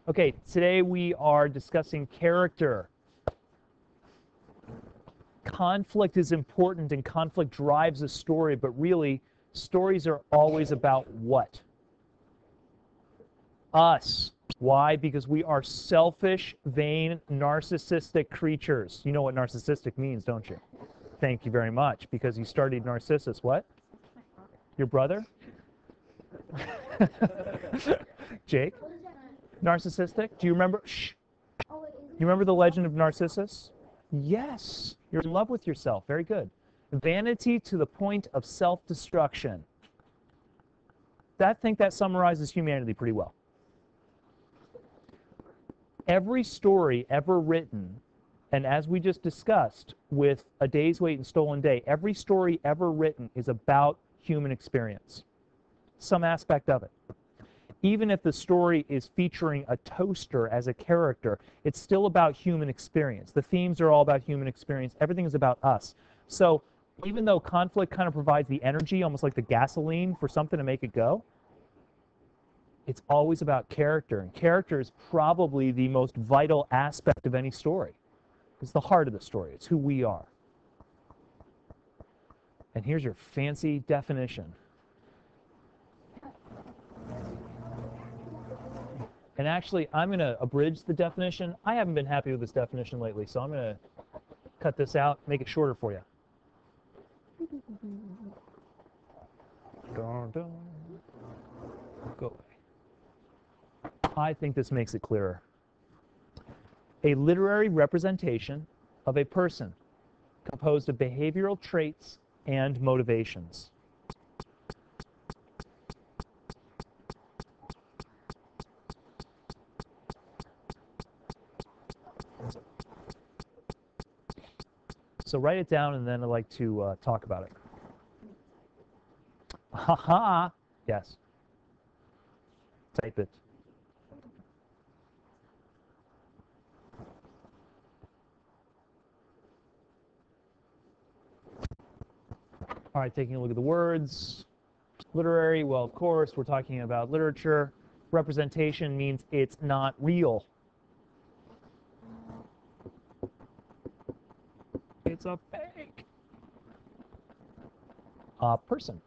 Okay, today we are discussing character. Conflict is important and conflict drives a story, but really, stories are always about what? Us. Why? Because we are selfish, vain, narcissistic creatures. You know what narcissistic means, don't you? Thank you very much, because you studied Narcissus. What? Your brother? Jake? Narcissistic? Do you remember? Shh. You remember the legend of Narcissus? Yes. You're in love with yourself. Very good. Vanity to the point of self-destruction. I think that summarizes humanity pretty well. Every story ever written, and as we just discussed with A Day's Wait and Stolen Day, every story ever written is about human experience, some aspect of it. Even if the story is featuring a toaster as a character, it's still about human experience. The themes are all about human experience. Everything is about us. So even though conflict kind of provides the energy, almost like the gasoline for something to make it go, it's always about character. And character is probably the most vital aspect of any story. It's the heart of the story. It's who we are. And here's your fancy definition. And actually, I'm going to abridge the definition. I haven't been happy with this definition lately, so I'm going to cut this out, make it shorter for you. Dun, dun. Go away. I think this makes it clearer. A literary representation of a person composed of behavioral traits and motivations. So write it down, and then I'd like to talk about it. Ha-ha! Yes. Type it. All right, taking a look at the words. Literary, well, of course, we're talking about literature. Representation means it's not real. It's a fake. Person.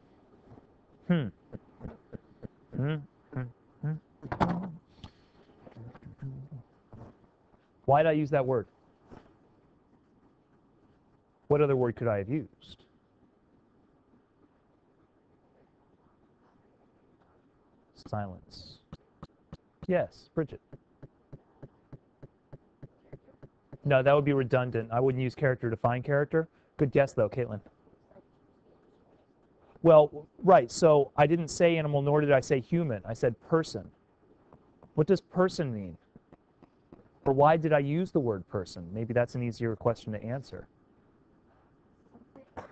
Why did I use that word? What other word could I have used? Silence. Yes, Bridget. No, that would be redundant. I wouldn't use character to define character. Good guess, though, Caitlin. Well, right, so I didn't say animal, nor did I say human. I said person. What does person mean? Or why did I use the word person? Maybe that's an easier question to answer. That's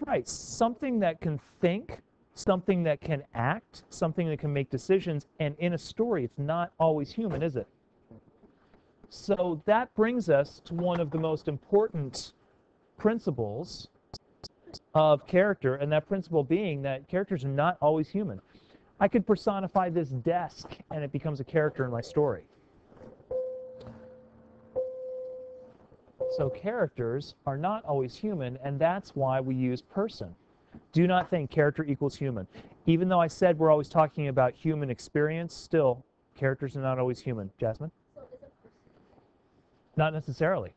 right, something that can think, something that can act, something that can make decisions, and in a story, it's not always human, is it? So that brings us to one of the most important principles of character, and that principle being that characters are not always human. I could personify this desk, and it becomes a character in my story. So characters are not always human, and that's why we use person. Do not think character equals human. Even though I said we're always talking about human experience, still, characters are not always human. Jasmine? So is it person? Not necessarily.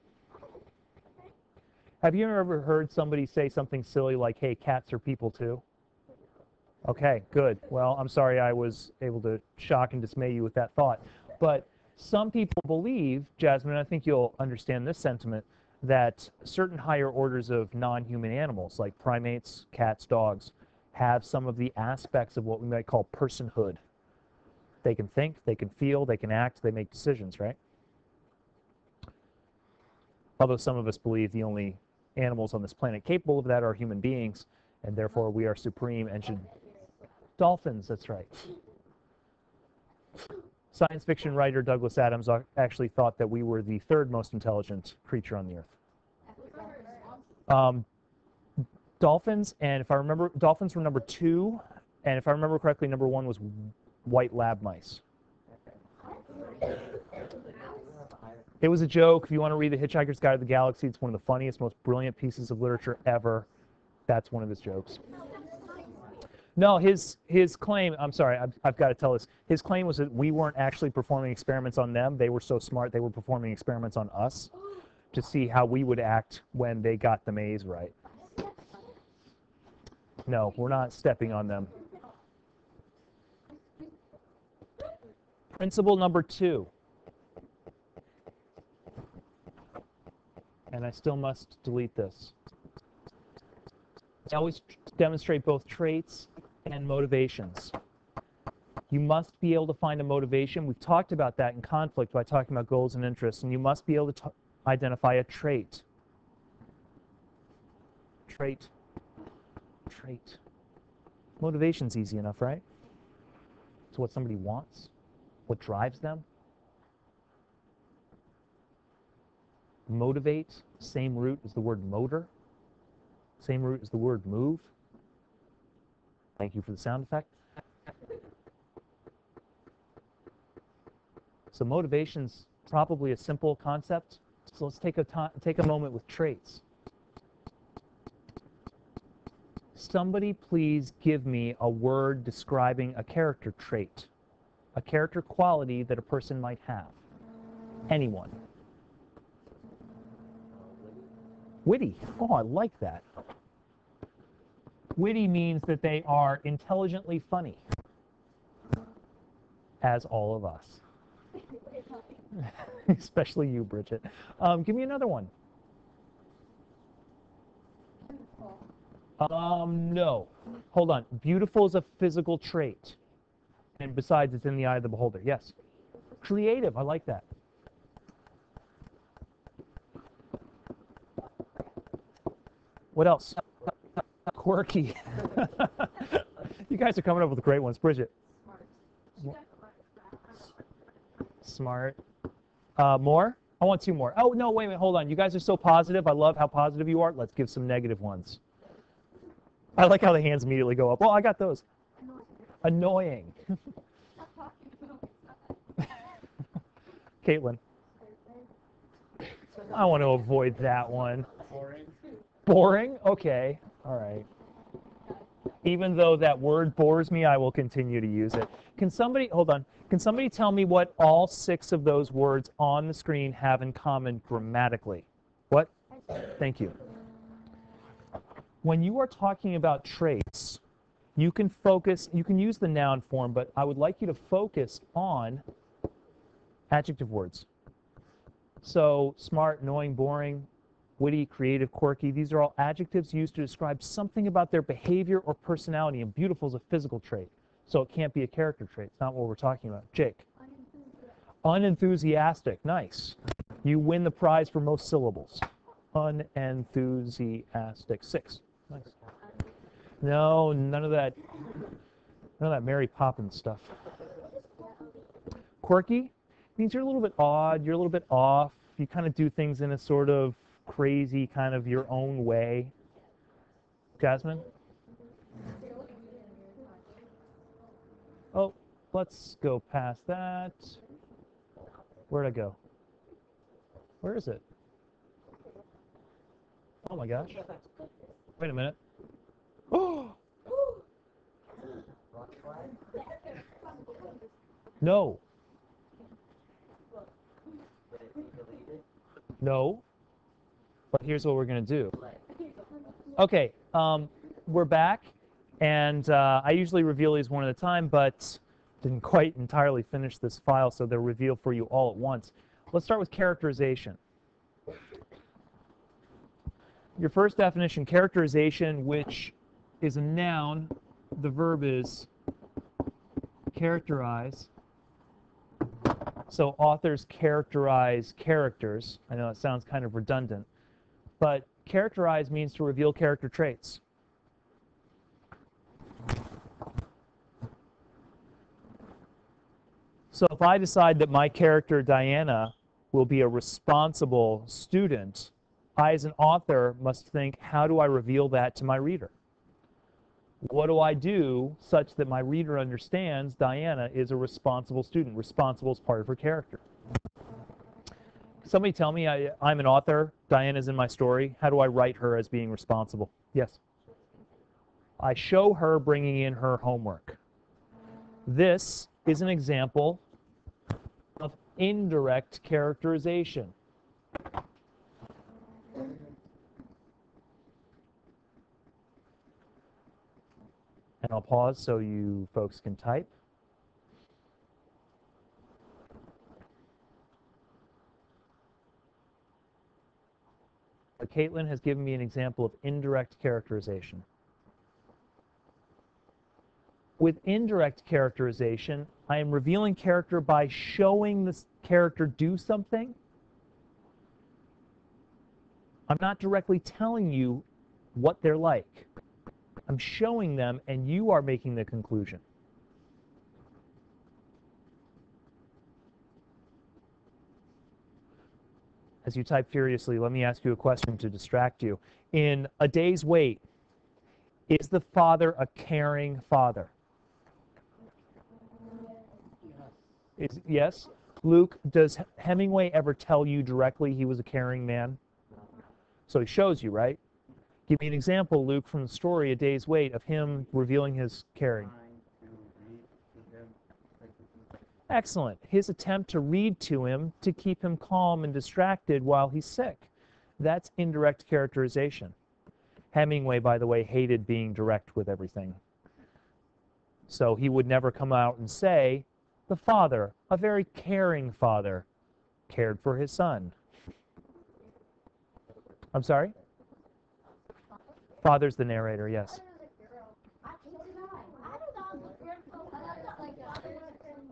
Have you ever heard somebody say something silly like, hey, cats are people too? Okay, good. Well, I'm sorry I was able to shock and dismay you with that thought. But some people believe, Jasmine, I think you'll understand this sentiment, that certain higher orders of non-human animals, like primates, cats, dogs, have some of the aspects of what we might call personhood. They can think, they can feel, they can act, they make decisions, right? Although some of us believe the only animals on this planet capable of that are human beings, and therefore we are supreme and should... Dolphins, that's right. Science fiction writer Douglas Adams actually thought that we were the third most intelligent creature on the earth. Dolphins, and if I remember, dolphins were number 2, and if I remember correctly, number 1 was white lab mice. It was a joke. If you want to read The Hitchhiker's Guide to the Galaxy, it's one of the funniest, most brilliant pieces of literature ever. That's one of his jokes. No, his claim, I'm sorry, I've got to tell this. His claim was that we weren't actually performing experiments on them. They were so smart, they were performing experiments on us to see how we would act when they got the maze right. No, we're not stepping on them. Principle number 2. And I still must delete this. I always demonstrate both traits and motivations. You must be able to find a motivation. We've talked about that in conflict by talking about goals and interests, and you must be able to identify a trait. Trait. Trait. Motivation's easy enough, right? It's what somebody wants, what drives them. Motivate, same root as the word motor, same root as the word move. Thank you for the sound effect. So motivation's probably a simple concept. So let's take a moment with traits. Somebody please give me a word describing a character trait, a character quality that a person might have. Anyone. Witty. Oh, I like that. Witty means that they are intelligently funny, as all of us. Especially you, Bridget. Give me another one. No. Hold on. Beautiful is a physical trait. And besides, it's in the eye of the beholder. Yes. Creative. I like that. What else? Quirky. You guys are coming up with great ones. Bridget. Smart. More? I want 2 more. Oh, no, wait a minute. Hold on. You guys are so positive. I love how positive you are. Let's give some negative ones. I like how the hands immediately go up. Oh, I got those. Annoying. Caitlin. I want to avoid that one. Boring. Boring? Okay. All right. Even though that word bores me, I will continue to use it. Can somebody, hold on, can somebody tell me what all 6 of those words on the screen have in common grammatically? What? Thank you. When you are talking about traits, you can focus, you can use the noun form, but I would like you to focus on adjective words. So smart, annoying, boring, witty, creative, quirky, these are all adjectives used to describe something about their behavior or personality, and beautiful is a physical trait. So it can't be a character trait. It's not what we're talking about. Jake. Unenthusiastic. Nice. You win the prize for most syllables. Unenthusiastic. 6. Nice. No, none of that Mary Poppins stuff. Quirky means you're a little bit odd, you're a little bit off, you kind of do things in a sort of crazy kind of your own way. Jasmine? Oh, let's go past that. Where'd I go? Where is it? Oh my gosh. Wait a minute. Oh! No. No. But here's what we're going to do. Okay, we're back, and I usually reveal these one at a time, but didn't quite entirely finish this file, so they're revealed for you all at once. Let's start with characterization. Your first definition, characterization, which is a noun. The verb is characterize. So authors characterize characters. I know it sounds kind of redundant, but characterize means to reveal character traits. So if I decide that my character, Diana, will be a responsible student, I, as an author, must think, how do I reveal that to my reader? What do I do such that my reader understands Diana is a responsible student? Responsible is part of her character. Somebody tell me, I'm an author, Diana's in my story. How do I write her as being responsible? Yes? I show her bringing in her homework. This is an example of indirect characterization. And I'll pause so you folks can type. But Caitlin has given me an example of indirect characterization. With indirect characterization, I am revealing character by showing this character do something. I'm not directly telling you what they're like. I'm showing them, and you are making the conclusion. As you type furiously, let me ask you a question to distract you. In A Day's Wait, is the father a caring father? Yes? Luke, does Hemingway ever tell you directly he was a caring man? So he shows you, right? Give me an example, Luke, from the story A Day's Wait of him revealing his caring. Excellent. His attempt to read to him to keep him calm and distracted while he's sick. That's indirect characterization. Hemingway, by the way, hated being direct with everything. So he would never come out and say, the father, a very caring father, cared for his son. I'm sorry? Father's the narrator, yes.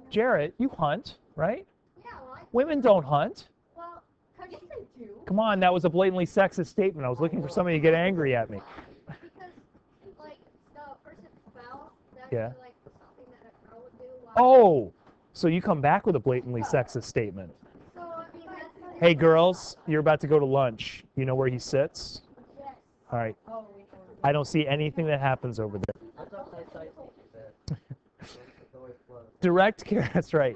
Jarrett, you hunt, right? Women don't hunt. Come on, that was a blatantly sexist statement. I was looking for somebody to get angry at me. Yeah. Oh, so you come back with a blatantly sexist statement. Hey, girls, you're about to go to lunch. You know where he sits? All right. I don't see anything that happens over there. That's right.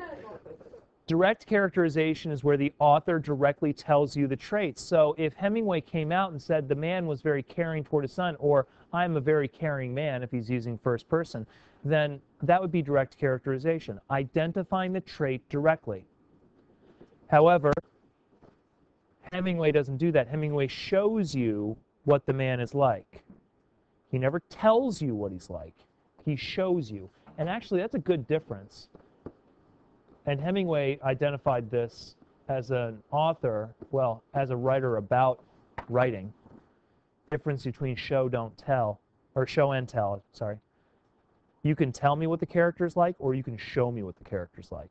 Direct characterization is where the author directly tells you the traits. So if Hemingway came out and said the man was very caring toward his son, or I'm a very caring man, if he's using first person, then that would be direct characterization, identifying the trait directly. However, Hemingway doesn't do that. Hemingway shows you what the man is like. He never tells you what he's like. He shows you. And actually, that's a good difference. And Hemingway identified this as an author, well, as a writer about writing. Difference between show, don't tell, or show and tell, sorry. You can tell me what the character's like, or you can show me what the character's like.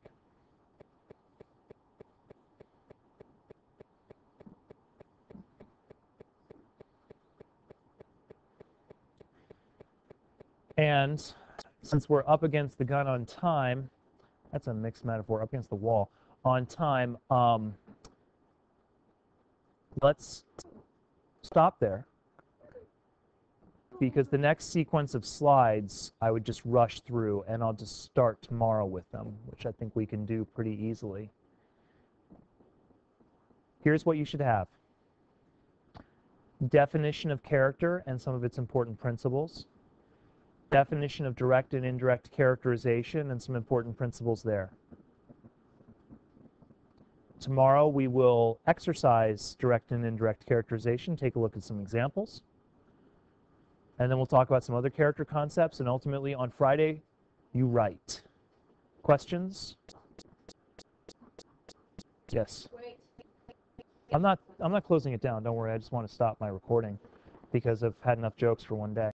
And since we're up against the gun on time, that's a mixed metaphor, up against the wall, on time, let's stop there. Because the next sequence of slides, I would just rush through, and I'll just start tomorrow with them, which I think we can do pretty easily. Here's what you should have. Definition of character and some of its important principles. Definition of direct and indirect characterization and some important principles there. Tomorrow we will exercise direct and indirect characterization, take a look at some examples, and then we'll talk about some other character concepts, and ultimately on Friday, you write. Questions? Yes? I'm not closing it down, don't worry, I just want to stop my recording because I've had enough jokes for one day.